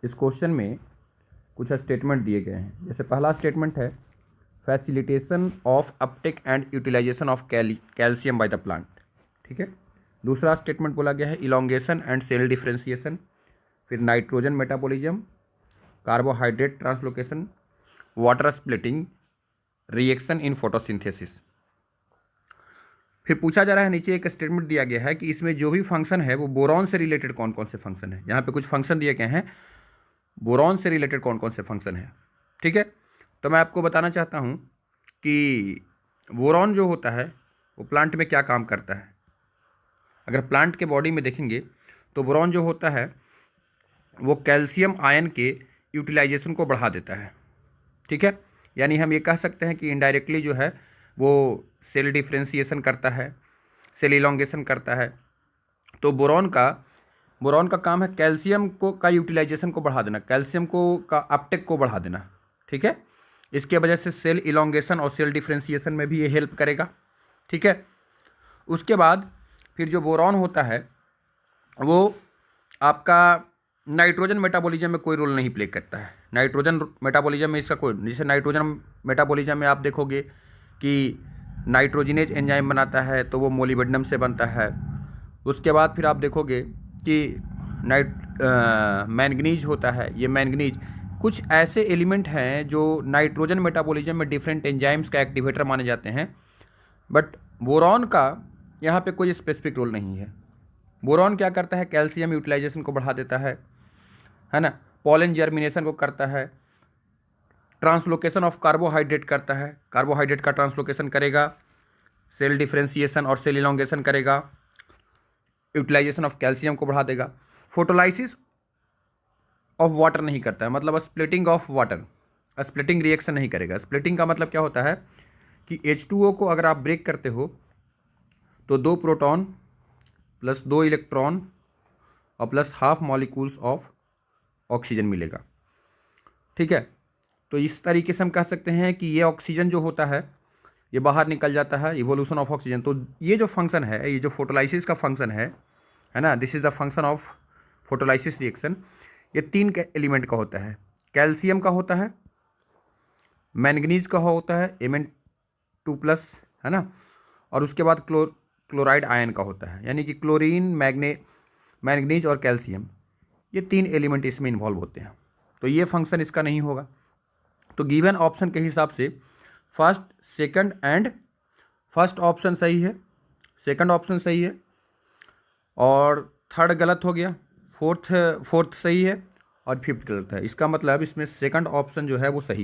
इस क्वेश्चन में कुछ स्टेटमेंट दिए गए हैं। जैसे पहला स्टेटमेंट है facilitation of uptake and utilization of calcium by the plant, ठीक है। दूसरा स्टेटमेंट बोला गया है इलोंगेशन एंड सेल डिफरेंशिएशन, फिर nitrogen metabolism, carbohydrate translocation, water splitting, reaction in photosynthesis. फिर पूछा जा रहा है, नीचे एक स्टेटमेंट दिया गया है कि इसमें जो भी फंक्शन है वो बोरॉन से रिलेटेड कौन कौन से फंक्शन है। यहाँ पे कुछ फंक्शन दिए गए हैं, बोरॉन से रिलेटेड कौन कौन से फंक्शन है, ठीक है। तो मैं आपको बताना चाहता हूँ कि बोरॉन जो होता है वो प्लांट में क्या काम करता है। अगर प्लांट के बॉडी में देखेंगे तो बोरॉन जो होता है वो कैल्शियम आयन के यूटिलाइजेशन को बढ़ा देता है, ठीक है। यानी हम ये कह सकते हैं कि इनडायरेक्टली जो है वो सेल डिफरेंशिएशन करता है, सेल इलोंगेशन करता है। तो बोरॉन का काम है कैल्शियम को का यूटिलाइजेशन को बढ़ा देना, कैल्शियम को का अपटेक को बढ़ा देना, ठीक है। इसके वजह से सेल इलोंगेशन और सेल डिफरेंशिएशन में भी ये हेल्प करेगा, ठीक है। उसके बाद फिर जो बोरॉन होता है वो आपका नाइट्रोजन मेटाबॉलिज्म में कोई रोल नहीं प्ले करता है। नाइट्रोजन मेटाबॉलिज्म में इसका कोई, जैसे नाइट्रोजन मेटाबॉलिज्म में आप देखोगे कि नाइट्रोजिनेज एंजाइम बनाता है तो वो मोलिब्डेनम से बनता है। उसके बाद फिर आप देखोगे कि मैंगनीज होता है, ये मैंगनीज कुछ ऐसे एलिमेंट हैं जो नाइट्रोजन मेटाबॉलिज्म में डिफरेंट एंजाइम्स का एक्टिवेटर माने जाते हैं, बट बोरॉन का यहाँ पे कोई स्पेसिफिक रोल नहीं है। बोरॉन क्या करता है, कैल्शियम यूटिलाइजेशन को बढ़ा देता है ना, पॉलन जर्मिनेशन को करता है, ट्रांसलोकेशन ऑफ कार्बोहाइड्रेट करता है, कार्बोहाइड्रेट का ट्रांसलोकेशन करेगा, सेल डिफरेंशिएशन और सेल इलोंगेशन करेगा, यूटिलाइजेशन ऑफ कैल्शियम को बढ़ा देगा। फोटोलाइसिस ऑफ वाटर नहीं करता है, मतलब splitting of water, splitting reaction नहीं करेगा। स्प्लिटिंग का मतलब क्या होता है कि H2O को अगर आप ब्रेक करते हो तो 2 प्रोटॉन प्लस 2 इलेक्ट्रॉन और plus half molecules of oxygen मिलेगा, ठीक है। तो इस तरीके से हम कह सकते हैं कि ये ऑक्सीजन जो होता है ये बाहर निकल जाता है, इवोल्यूशन ऑफ ऑक्सीजन। तो ये जो फंक्शन है, ये जो फोटोलाइसिस का फंक्शन है ना, this is the function of photolysis reaction. ये 3 के एलिमेंट का होता है, कैल्शियम का होता है, मैंगनीज का होता है Mn2+, है ना, और उसके बाद क्लोराइड आयन का होता है, यानी कि क्लोरीन, मैंगनीज और कैल्शियम, ये 3 एलिमेंट इसमें इन्वॉल्व होते हैं। तो ये फंक्शन इसका नहीं होगा। तो गिवन ऑप्शन के हिसाब से first, second and first option सही है, सेकंड ऑप्शन सही है और थर्ड गलत हो गया, फोर्थ सही है और फिफ्थ गलत है। इसका मतलब इसमें सेकंड ऑप्शन जो है वो सही